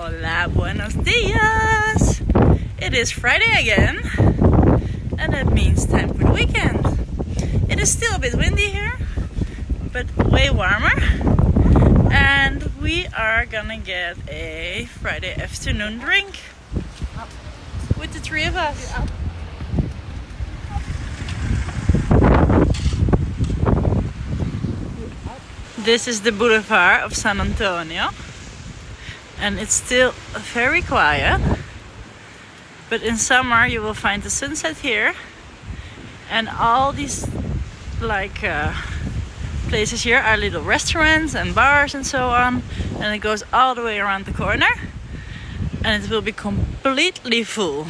Hola, buenos dias! It is Friday again, and that means time for the weekend. It is still a bit windy here, but way warmer. And we are gonna get a Friday afternoon drink with the three of us. This is the boulevard of San Antonio, and it's still very quiet. But in summer you will find the sunset here, and all these places here are little restaurants and bars and so on, and it goes all the way around the corner, and it will be completely full.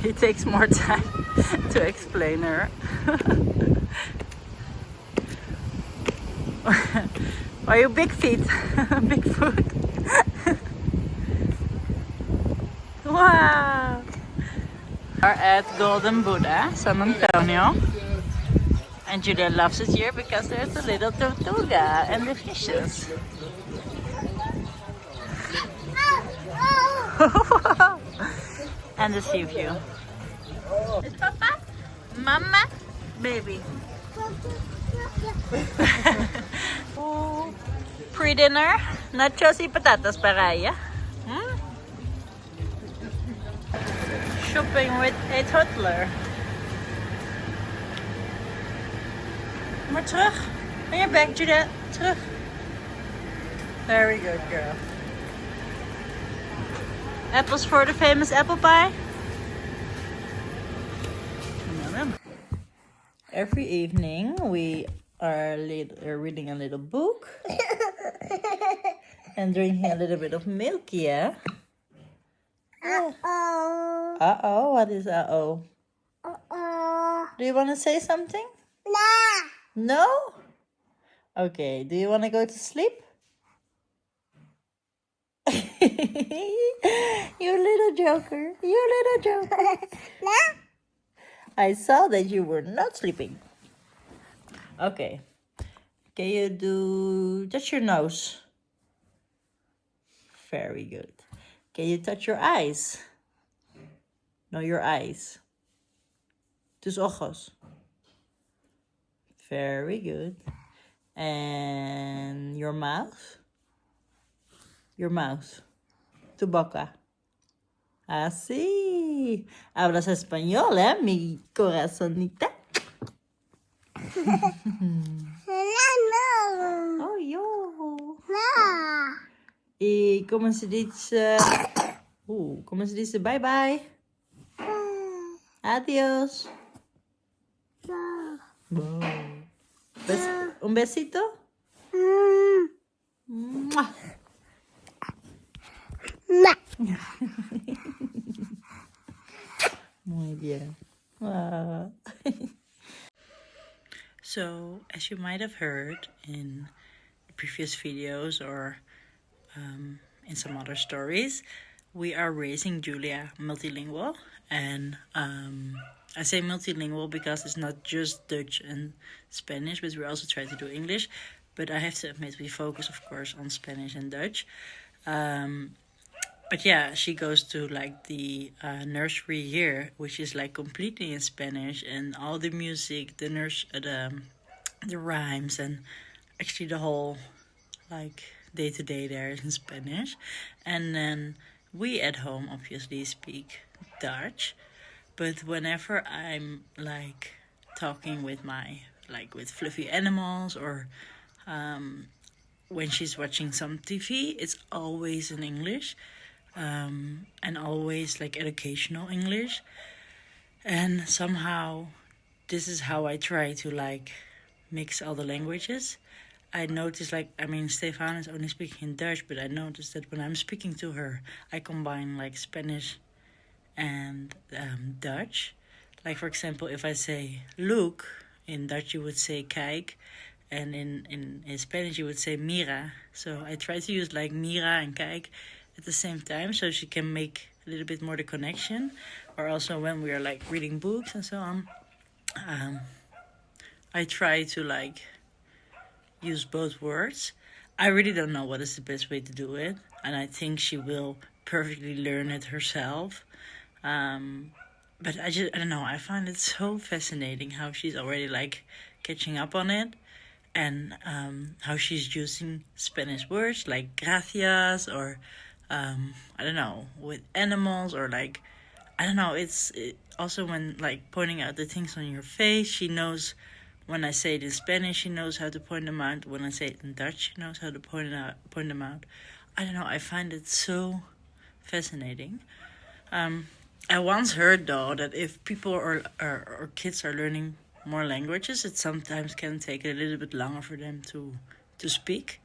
It takes more time to explain her. Are you big feet? Big foot? Wow! We are at Golden Buddha, San Antonio. And Giulia loves it here because there's a little tortuga and the fishes. And the sea view. Is Papa? Mama? Baby? Pre-dinner? Nachos y patatas para ella. Shopping with a toddler. Maar terug. On your back, Judah. Terug. Very good girl. Apples for the famous apple pie. Every evening we are reading a little book and drinking a little bit of milk, yeah? Uh-oh. Uh-oh? What is uh-oh? Uh-oh. Do you want to say something? No. No? Okay, do you want to go to sleep? You little joker. You little joker. No. I saw that you were not sleeping. Okay. Can you touch your nose? Very good. Can you touch your eyes? No, your eyes. Tus ojos. Very good. And your mouth? Your mouth. Tu boca. Así. Hablas español, ¿eh? Mi corazonita. Oh, yo. ¿Y cómo se dice? ¿Cómo se dice bye bye? Adiós. ¿Un besito? ¡Mua! Muy bien. Wow. So, as you might have heard in previous videos or in some other stories, we are raising Giulia multilingual. And I say multilingual because it's not just Dutch and Spanish, but we also try to do English. But I have to admit, we focus, of course, on Spanish and Dutch. But yeah, she goes to the nursery here, which is completely in Spanish, and all the music, the rhymes, and actually the whole day-to-day there is in Spanish. And then we at home obviously speak Dutch, but whenever I'm talking with with fluffy animals, or when she's watching some TV, it's always in English. And always educational English, and somehow this is how I try to mix all the languages. I noticed Stefan is only speaking in Dutch, but I noticed that when I'm speaking to her, I combine Spanish and Dutch. For example, if I say look, in Dutch you would say kijk, and in Spanish you would say mira. So I try to use like mira and kijk at the same time, so she can make a little bit more the connection. Or also when we are like reading books and so on, I try to like use both words. I really don't know what is the best way to do it, and I think she will perfectly learn it herself. But I don't know, I find it so fascinating how she's already like catching up on it, and how she's using Spanish words like gracias, or I don't know, with animals, or like, I don't know, also when like pointing out the things on your face, she knows. When I say it in Spanish, she knows how to point them out. When I say it in Dutch, she knows how to point them out. I don't know, I find it so fascinating. I once heard, though, that if people or kids are learning more languages, it sometimes can take a little bit longer for them to speak.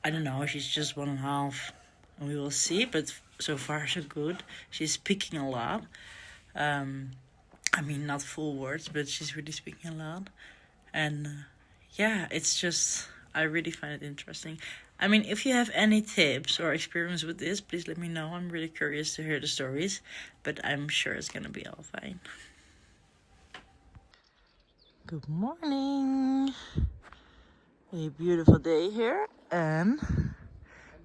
I don't know, she's just 1.5, and we will see, but so far so good. She's speaking a lot. I mean, not full words, but she's really speaking a lot. And yeah, it's just, I really find it interesting. I mean, if you have any tips or experience with this, please let me know. I'm really curious to hear the stories, but I'm sure it's gonna be all fine. Good morning. A beautiful day here, and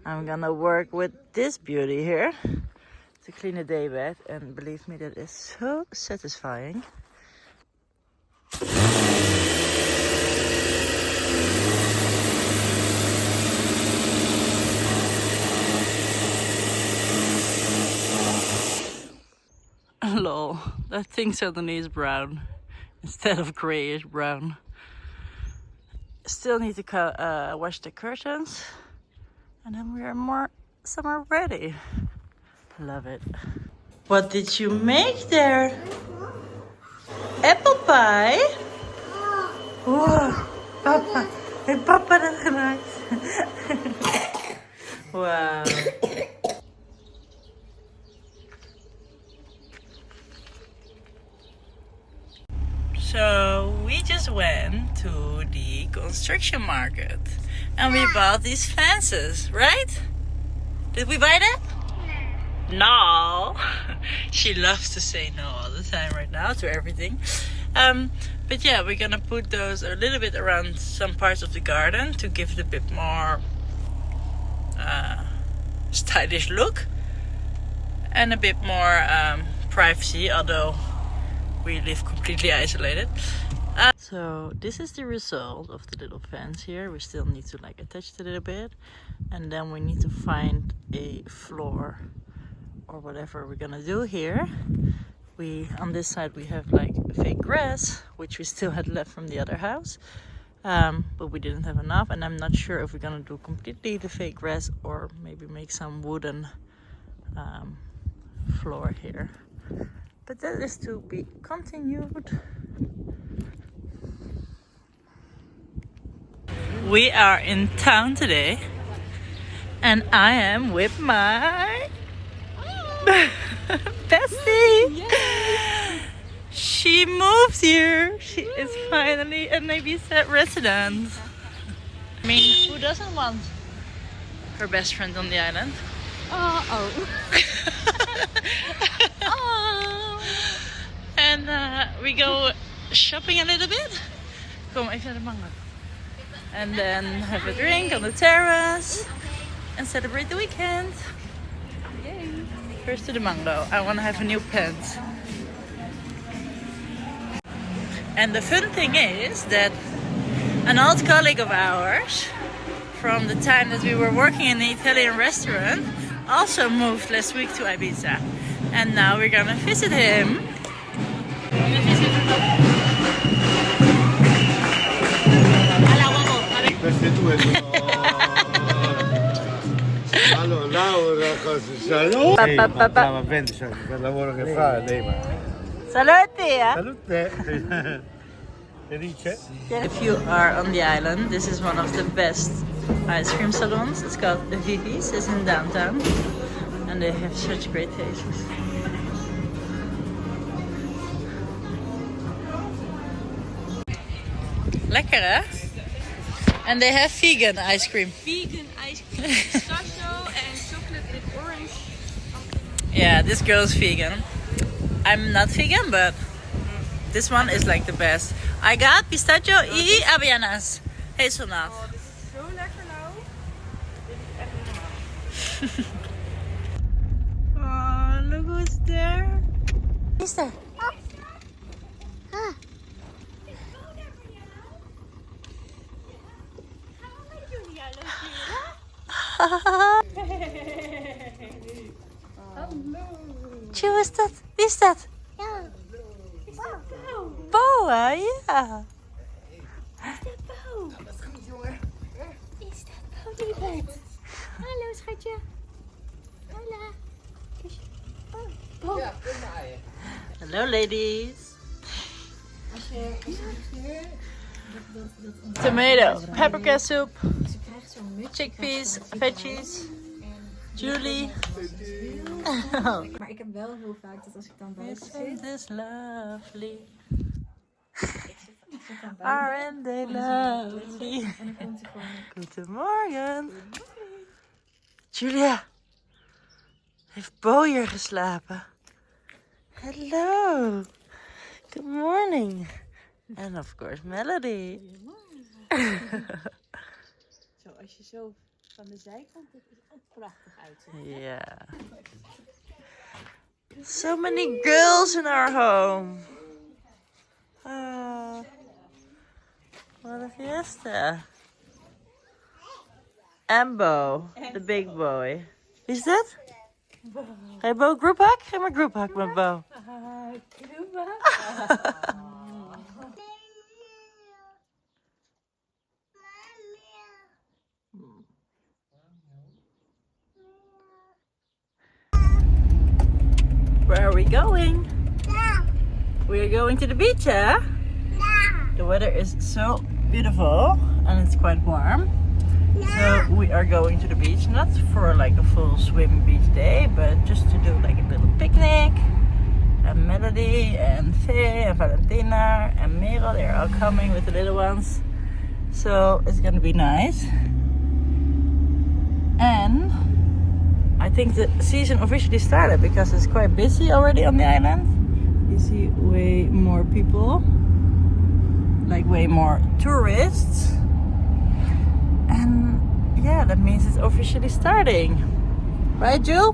I'm gonna work with this beauty here to clean a day bed, and believe me, that is so satisfying. Lol, that thing suddenly is brown instead of grayish brown. Still need to wash the curtains, and then we are more summer ready. Love it. What did you make there? Apple pie? Wow, papa. Heeft papa dat gemaakt? Wow. So we just went to the construction market and we bought these fences, right? Did we buy that? No. She loves to say no all the time right now to everything. But yeah, we're gonna put those a little bit around some parts of the garden to give it a bit more stylish look and a bit more privacy, although we live completely isolated. So this is the result of the little fence here. We still need to like attach it a little bit, and then we need to find a floor or whatever we're gonna do here. On this side we have like fake grass, which we still had left from the other house, but we didn't have enough, and I'm not sure if we're gonna do completely the fake grass or maybe make some wooden floor here. But that is to be continued. We are in town today, and I am with my bestie. Yay. She moved here. She is finally an Ibiza resident. I mean, who doesn't want her best friend on the island? Oh. And we go shopping a little bit. Kom even naar de mango. And then have a drink on the terrace and celebrate the weekend. Yay. First to the mango. I want to have a new pants. And the fun thing is that an old colleague of ours from the time that we were working in the Italian restaurant also moved last week to Ibiza. And now we're gonna visit him. Queste due sono allora Laura cosa a vendere per il lavoro che fa lei, ma Salute! salute. Felice? If you are on the island, this is one of the best ice cream salons. It's called Vivi's. It's in downtown, and they have such great taste. Lekker hè? And they have vegan ice cream. Vegan ice cream, pistachio and chocolate with orange. Yeah, this girl's vegan. I'm not vegan, but this one is like the best. I got pistachio y avellanas. Hazelnut. Oh, dit is zo lekker nou. Dit is echt niet normaal. Oh, look who's there. Who's there? Tjoe, is dat? Wie is dat? Bo, hè? Ja. Is dat Momlife? Hallo schatje. Hola. Hello, ladies. Tomato, paprika soup, chickpeas, veggies, Giulia. Maar ik heb wel heel vaak dat als ik dan buiten Isn't zit, this lovely? ik zit dan buiten Aren't they lovely? en dan komt hij gewoon. Goedemorgen. Giulia. Heeft Bo hier geslapen? Hello. Good morning. And of course Melody. Zo, als je zo van de zijkant, dat is ook prachtig uitzicht. Yeah. So many girls in our home. Oh, what a fiesta. And Bo, the big boy. Is that? Hey Bo, group hug? Geef maar group hug met Bo. Where are we going? We are going to the beach, huh? The weather is so beautiful and it's quite warm. So we are going to the beach, not for like a full swim beach day, but just to do like a little picnic. And Melody and Faye and Valentina and Merel, they're all coming with the little ones. So it's gonna be nice. And I think the season officially started because it's quite busy already on the island. You see way more people, like way more tourists. And yeah, that means it's officially starting. Right, Jul?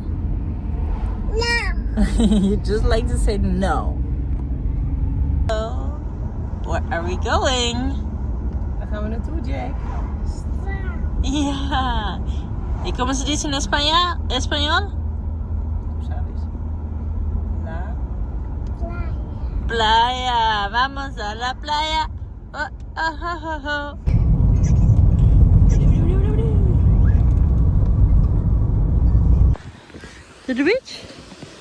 No. You just like to say no. So, where are we going? Waar gaan we naartoe, Jack? Ja. ¿Y cómo se dice en español? ¿Sabes? La. Playa. Vamos a la playa. Oh, oh, oh, oh, oh. To the beach?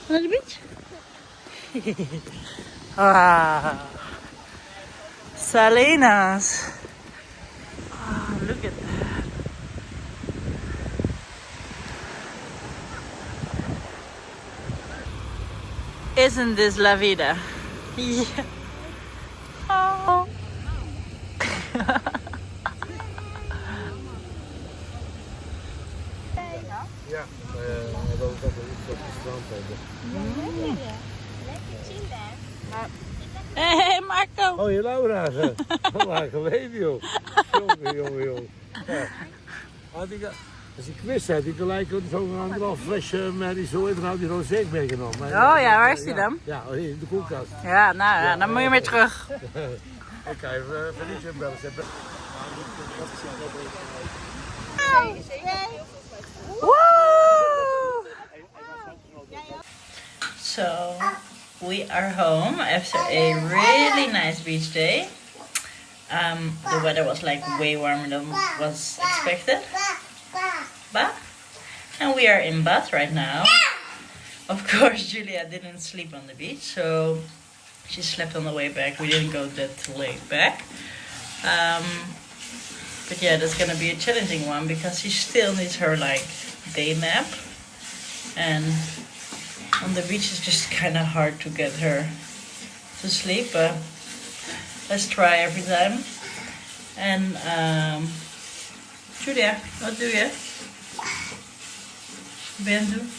To the beach? Wow. Salinas. Oh, look at that. Isn't this la vida? Yeah. Oh. Ja, we willen dat we iets op het strand hebben. Lekker chillen. Hey Marco. Oh, je Laura, hè? Lang geleden, joh. Jongen. Ja. Als ik wist, had ik gelijk zo'n 1,5 flesje Mary zo en dan had hij rosé meegenomen. Maar, Oh ja, waar is die dan? Ja, hier in de koelkast. Ja, nou ja, dan moet je weer terug. Ik ga even Felice bellen. Woo! So, we are home after a really nice beach day. The weather was like way warmer than was expected. And we are in Bath right now. Of course, Giulia didn't sleep on the beach, so she slept on the way back. We didn't go that late back. But yeah, that's gonna be a challenging one because she still needs her like day nap. And on the beach it's just kind of hard to get her to sleep, but let's try every time. And Giulia, wat doe je? Ben je aan het doen?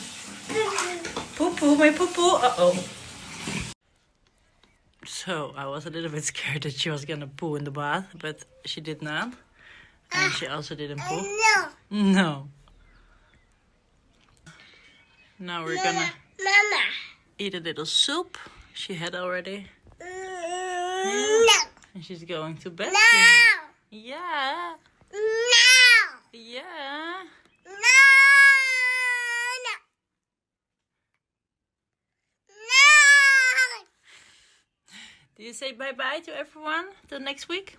Poepoe, mijn poepoe. Uh-oh. So, I was a little bit scared that she was gonna poo in the bath, but she did not. And she also didn't poo. No. No. Now we're gonna Mama. eat a little soup. She had already. No. And she's going to bed. No. Yeah. No. Yeah. No. No. No. Do you say bye-bye to everyone till next week?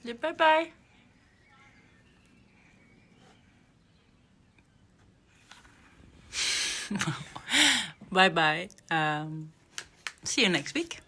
Say bye-bye. Bye-bye. See you next week.